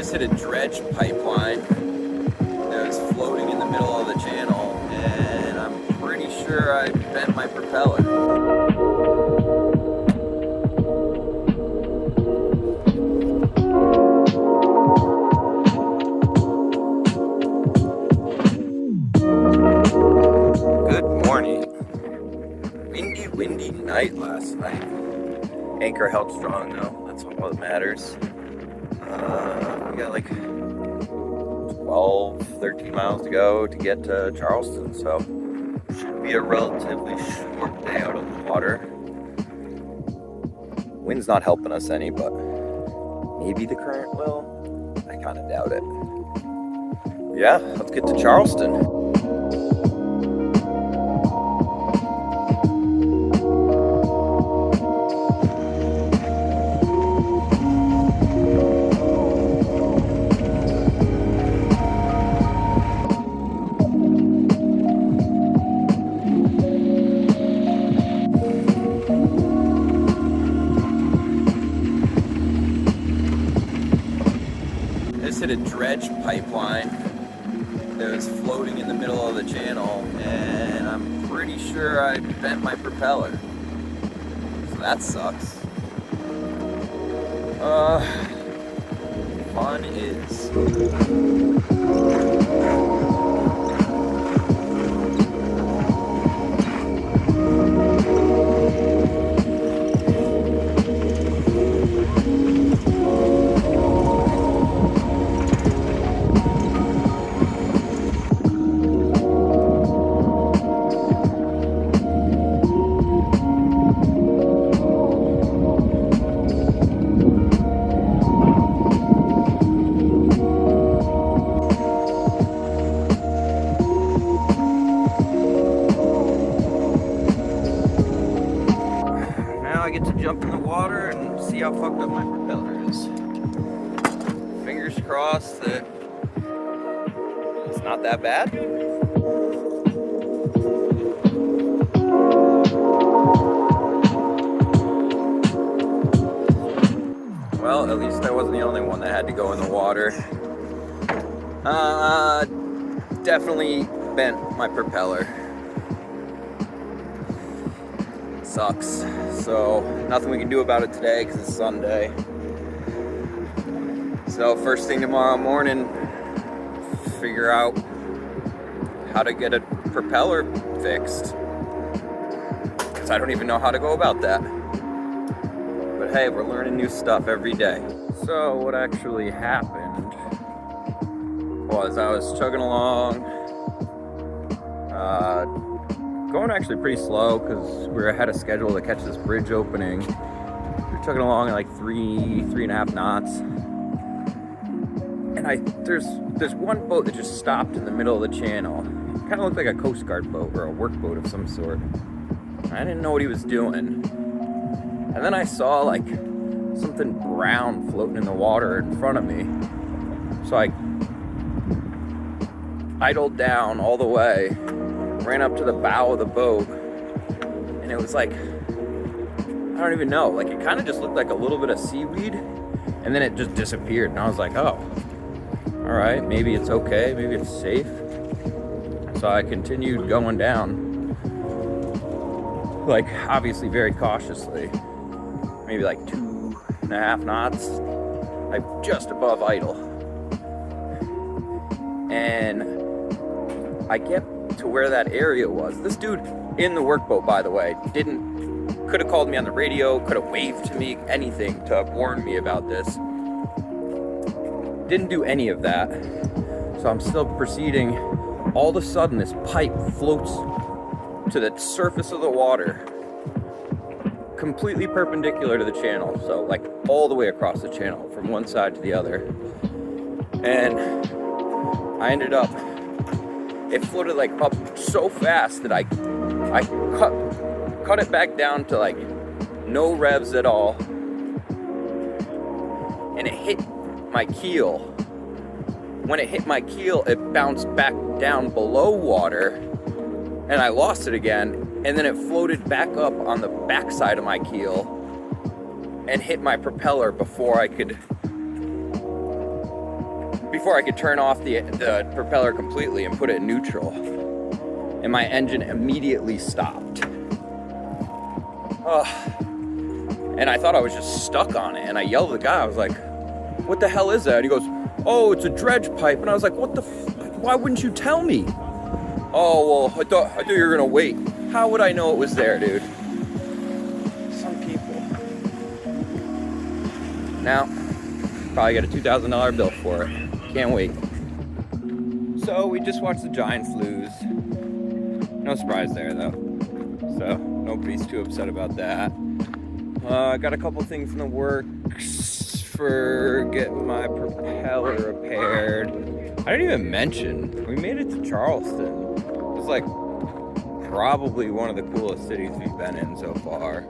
just hit a dredge pipeline that was floating in the middle of the channel, and I'm pretty sure I bent my propeller. Good morning. Windy night last night. Anchor held strong though, that's all that matters. We got like 12, 13 miles to go to get to Charleston, so should be a relatively short day out of the water. Wind's not helping us any, but maybe the current will. I kind of doubt it. Yeah, let's get to Charleston. Hit a dredge pipeline that was floating in the middle of the channel, and I'm pretty sure I bent my propeller, so that sucks. Fun is I get to jump in the water and see how fucked up my propeller is. Fingers crossed that it's not that bad. Well, at least I wasn't the only one that had to go in the water. Definitely bent my propeller. Sucks. So nothing we can do about it today because it's Sunday. So first thing tomorrow morning, figure out how to get a propeller fixed, because I don't even know how to go about that. But hey, we're learning new stuff every day. So what actually happened was I was chugging along, going actually pretty slow because we were ahead of schedule to catch this bridge opening. We're chugging along at like 3.5 knots. And there's one boat that just stopped in the middle of the channel. It kind of looked like a Coast Guard boat or a workboat of some sort. I didn't know what he was doing. And then I saw like something brown floating in the water in front of me. So I idled down all the way, ran up to the bow of the boat, and it was like, I don't even know, like it kind of just looked like a little bit of seaweed, and then it just disappeared, and I was like, oh, all right, maybe it's okay, maybe it's safe. So I continued going down, like obviously very cautiously, maybe like 2.5 knots, like just above idle. And I get to where that area was. This dude in the workboat, by the way, could have called me on the radio, could have waved to me, anything to warn me about this. Didn't do any of that. So I'm still proceeding. All of a sudden, this pipe floats to the surface of the water, completely perpendicular to the channel. So like all the way across the channel from one side to the other. And I ended up, it floated like up so fast that I cut it back down to like no revs at all, and it hit my keel. When it hit my keel, it bounced back down below water, and I lost it again, and then it floated back up on the backside of my keel and hit my propeller before I could before I could turn off the propeller completely and put it in neutral. And my engine immediately stopped. And I thought I was just stuck on it. And I yelled at the guy, I was like, what the hell is that? And he goes, oh, it's a dredge pipe. And I was like, what the why wouldn't you tell me? Oh, well, I thought you were gonna wait. How would I know it was there, dude? Some people. Now, probably got a $2,000 bill for it. Can't wait. So we just watched the Giants lose. No surprise there, though. So nobody's too upset about that. I got a couple things in the works for getting my propeller repaired. I didn't even mention, we made it to Charleston. It was like probably one of the coolest cities we've been in so far.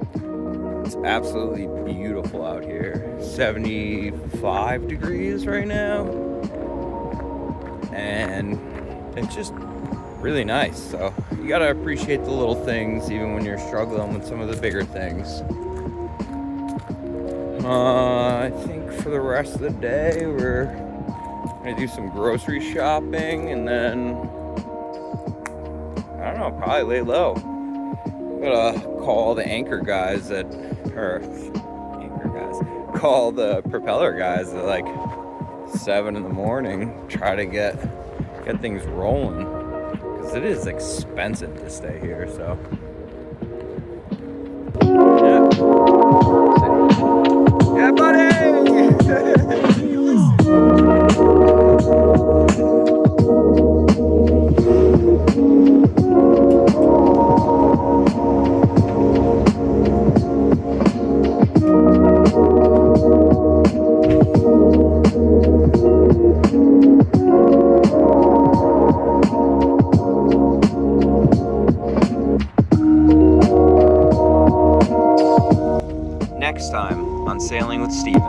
It's absolutely beautiful out here. 75 degrees right now. And it's just really nice. So you gotta appreciate the little things even when you're struggling with some of the bigger things. I think for the rest of the day we're gonna do some grocery shopping and then I don't know, probably lay low. I'm gonna call the call the propeller guys at like 7 in the morning, try to get things rolling, because it is expensive to stay here. So yeah, buddy. Next time on Sailing with Steven.